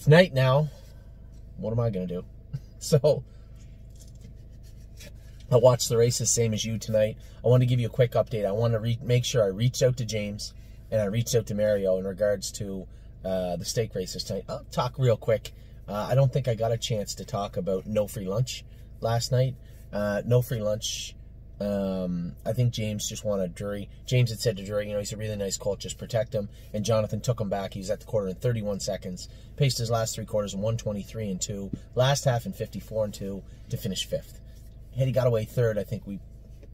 It's night now. What am I going to do? So I watched the races, same as you tonight. I want to give you a quick update. I want to make sure I reached out to James and I reached out to Mario in regards to the stake races tonight. I'll talk real quick. I don't think I got a chance to talk about no free lunch last night. No free lunch. I think James just wanted Drury. James had said to Drury, he's a really nice colt, just protect him. And Jonathan took him back. He was at the quarter in 31 seconds. Paced his last 3 quarters in 123 and 2. Last half in 54 and 2 to finish 5th. Had he got away 3rd, I think we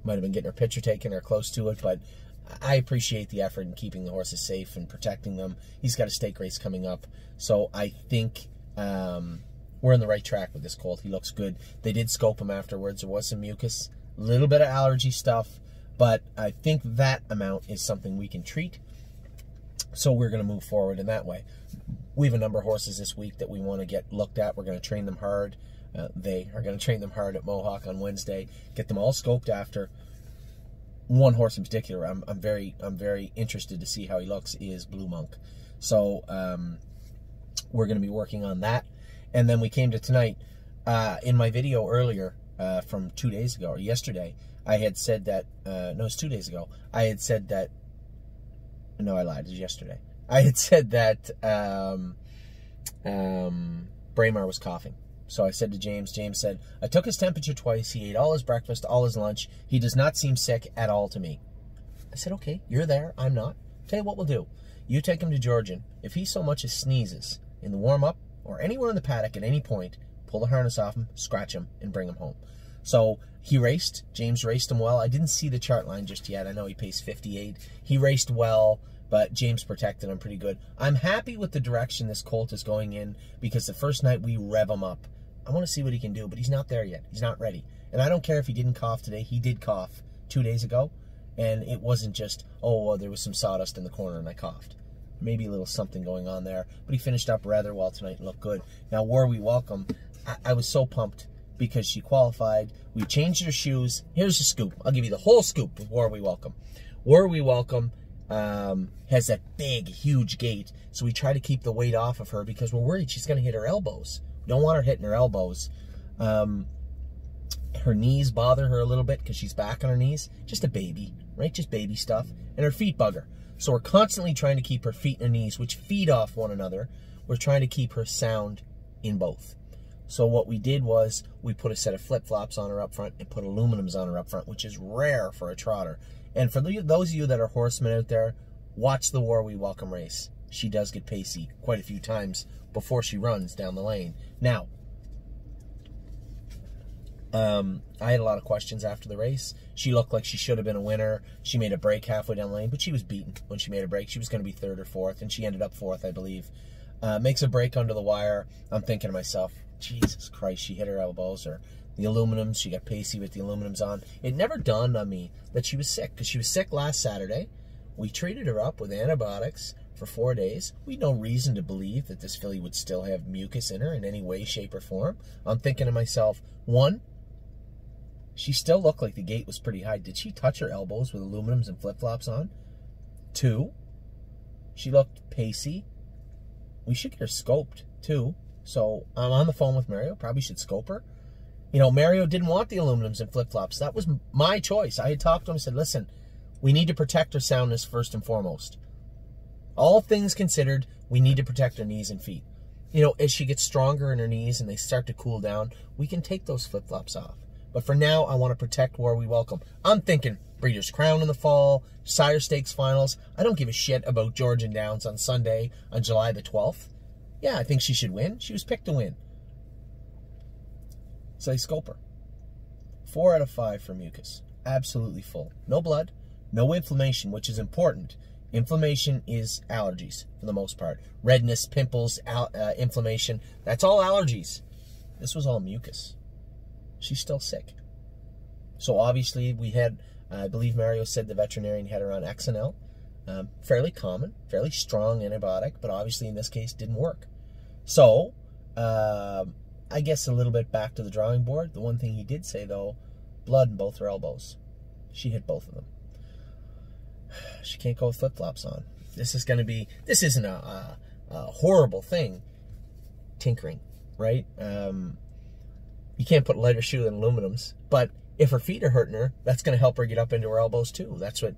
might have been getting our picture taken or close to it, but I appreciate the effort in keeping the horses safe and protecting them. He's got a stake race coming up, so I think we're on the right track with this colt. He looks good. They did scope him afterwards. There was some mucus, a little bit of allergy stuff, but I think that amount is something we can treat, so we're going to move forward in that way. We have a number of horses this week that we want to get looked at. We're going to train them hard. They are going to train them hard at Mohawk on Wednesday, get them all scoped after. One horse in particular, I'm very interested to see how he looks, is Blue Monk. So we're going to be working on that. And then we came to tonight. In my video earlier from 2 days ago, or yesterday, I had said that, no, it was 2 days ago, I had said that, no, I lied, it was yesterday. I had said that Braemar was coughing. So I said to James, James said, I took his temperature twice. He ate all his breakfast, all his lunch. He does not seem sick at all to me. I said, okay, you're there. I'm not. Tell you what we'll do. You take him to Georgian. If he so much as sneezes in the warm-up or anywhere in the paddock at any point, pull the harness off him, scratch him, and bring him home. So he raced. James raced him well. I didn't see the chart line just yet. I know he paced 58. He raced well, but James protected him pretty good. I'm happy with the direction this colt is going in because the first night we rev him up. I want to see what he can do, but he's not there yet. He's not ready. And I don't care if he didn't cough today. He did cough 2 days ago, and it wasn't just, oh, well, there was some sawdust in the corner and I coughed. Maybe a little something going on there, but he finished up rather well tonight and looked good. Now, Warrawee Welcome, I was so pumped because she qualified. We changed her shoes. Here's the scoop. I'll give you the whole scoop with Warrawee Welcome. Warrawee Welcome has that big, huge gait, so we try to keep the weight off of her because we're worried she's going to hit her elbows. We don't want her hitting her elbows. Her knees bother her a little bit because she's back on her knees. Just a baby, right? Just baby stuff. And her feet bug her. So we're constantly trying to keep her feet and her knees, which feed off one another. We're trying to keep her sound in both. So what we did was we put a set of flip-flops on her up front and put aluminums on her up front, which is rare for a trotter. And for those of you that are horsemen out there, watch the Warrawee Welcome race. She does get pacey quite a few times before she runs down the lane. Now, I had a lot of questions after the race. She looked like she should have been a winner. She made a break halfway down the lane, but she was beaten when she made a break. She was going to be 3rd or 4th, and she ended up 4th, I believe. Makes a break under the wire. I'm thinking to myself, Jesus Christ, she hit her elbows or the aluminums. She got pacey with the aluminums on. It never dawned on me that she was sick, because she was sick last Saturday. We treated her up with antibiotics for 4 days. We had no reason to believe that this filly would still have mucus in her in any way, shape, or form. I'm thinking to myself, 1, she still looked like the gait was pretty high. Did she touch her elbows with aluminums and flip-flops on? 2, she looked pacey. We should get her scoped, too. So I'm on the phone with Mario. Probably should scope her. Mario didn't want the aluminums and flip-flops. That was my choice. I had talked to him and said, listen, we need to protect her soundness first and foremost. All things considered, we need to protect her knees and feet. As she gets stronger in her knees and they start to cool down, we can take those flip-flops off. But for now, I want to protect Warrawee Welcome. I'm thinking Breeders' Crown in the fall, Sire Stakes finals. I don't give a shit about Georgian Downs on Sunday on July the 12th. Yeah, I think she should win. She was picked to win. So I scope her. 4 out of 5 for mucus. Absolutely full. No blood, no inflammation, which is important. Inflammation is allergies for the most part. Redness, pimples, inflammation. That's all allergies. This was all mucus. She's still sick. So obviously we had, I believe Mario said the veterinarian had her on XNL. Fairly common, fairly strong antibiotic, but obviously in this case didn't work. So, I guess a little bit back to the drawing board. The one thing he did say though, blood in both her elbows. She hit both of them. She can't go with flip-flops on. This isn't a horrible thing. tinkering, right? You can't put lighter shoe than aluminums, but if her feet are hurting her, that's going to help her get up into her elbows too. That's what,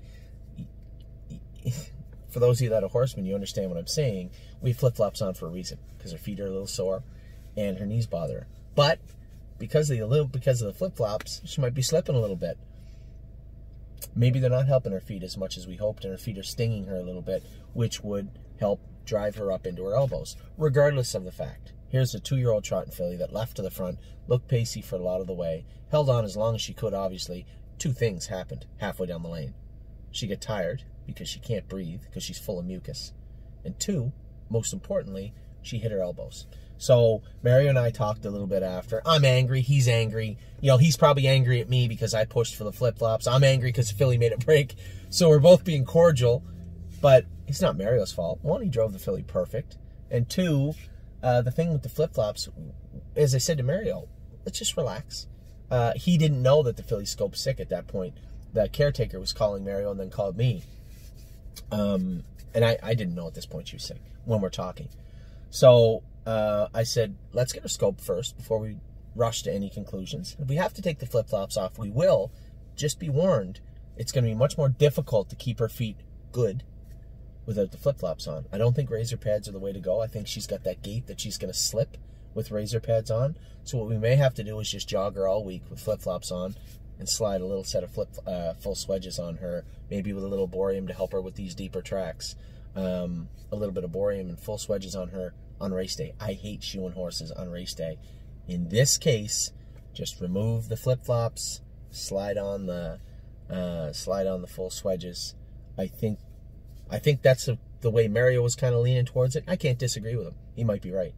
for those of you that are horsemen, you understand what I'm saying. We have flip-flops on for a reason, because her feet are a little sore and her knees bother her. But because of the flip-flops, she might be slipping a little bit. Maybe they're not helping her feet as much as we hoped, and her feet are stinging her a little bit, which would help drive her up into her elbows, regardless of the fact. Here's a 2-year-old trotting filly that left to the front, looked pacey for a lot of the way, held on as long as she could, obviously. 2 things happened halfway down the lane. She got tired because she can't breathe, because she's full of mucus. And 2, most importantly, she hit her elbows. So Mario and I talked a little bit after. I'm angry. He's angry. You know, he's probably angry at me because I pushed for the flip-flops. I'm angry because the filly made a break. So we're both being cordial, but it's not Mario's fault. 1, he drove the filly perfect. And 2, the thing with the flip-flops, as I said to Mario, let's just relax. He didn't know that the filly scoped sick at that point. The caretaker was calling Mario and then called me. And I didn't know at this point she was sick when we're talking. So I said, let's get her scoped first before we rush to any conclusions. If we have to take the flip-flops off, we will. Just be warned, it's going to be much more difficult to keep her feet good without the flip-flops on. I don't think razor pads are the way to go. I think she's got that gait that she's going to slip with razor pads on. So what we may have to do is just jog her all week with flip-flops on and slide a little set of full swedges on her, maybe with a little borium to help her with these deeper tracks. A little bit of borium and full swedges on her on race day. I hate shoeing horses on race day. In this case, just remove the flip-flops, slide on the full swedges. I think that's the way Mario was kind of leaning towards it. I can't disagree with him. He might be right.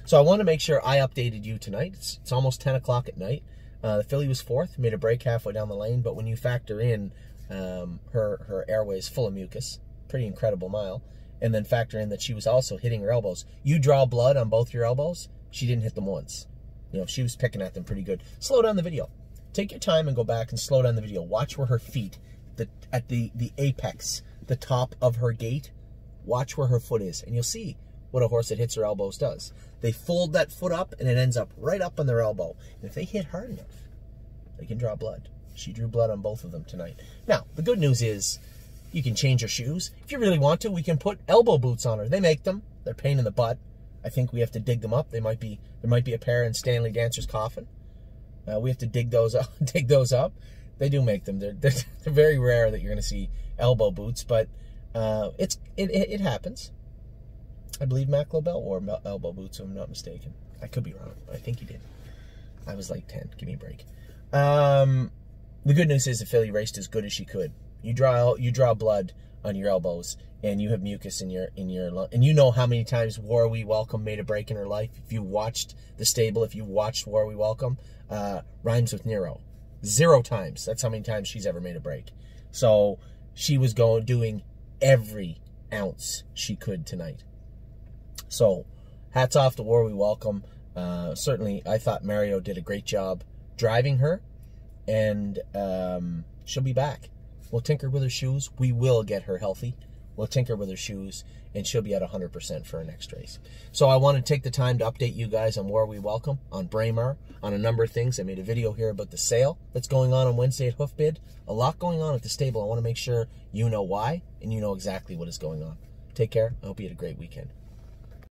So I want to make sure I updated you tonight. It's almost 10 o'clock at night. The filly was 4th, made a break halfway down the lane, but when you factor in her airway is full of mucus, pretty incredible mile, and then factor in that she was also hitting her elbows. You draw blood on both your elbows, she didn't hit them once. You know, she was picking at them pretty good. Slow down the video. Take your time and go back and slow down the video. Watch where her feet, at the apex, the top of her gait, watch where her foot is, and you'll see what a horse that hits her elbows does. They fold that foot up, and it ends up right up on their elbow. And if they hit hard enough, they can draw blood. She drew blood on both of them tonight. Now, the good news is you can change her shoes. If you really want to, we can put elbow boots on her. They make them. They're a pain in the butt. I think we have to dig them up. There might be a pair in Stanley Dancer's coffin. We have to dig those up. They do make them. They're very rare that you're going to see elbow boots, but it happens. I believe Mac Lobel wore elbow boots, if I'm not mistaken. I could be wrong. I think he did. I was like 10. Give me a break. The good news is the filly raced as good as she could. You draw blood on your elbows, and you have mucus in your lung. And you know how many times Warrawee Welcome made a break in her life. If you watched the stable, if you watched Warrawee Welcome, rhymes with Nero. 0 times. That's how many times she's ever made a break. So she was doing every ounce she could tonight. So hats off to Warrawee Welcome. Certainly, I thought Mario did a great job driving her, and she'll be back. We'll tinker with her shoes. We will get her healthy. We'll tinker with her shoes, and she'll be at 100% for her next race. So I want to take the time to update you guys on Warrawee Welcome, on Braemar, on a number of things. I made a video here about the sale that's going on Wednesday at Hoofbid. A lot going on at the stable. I want to make sure you know why, and you know exactly what is going on. Take care. I hope you had a great weekend.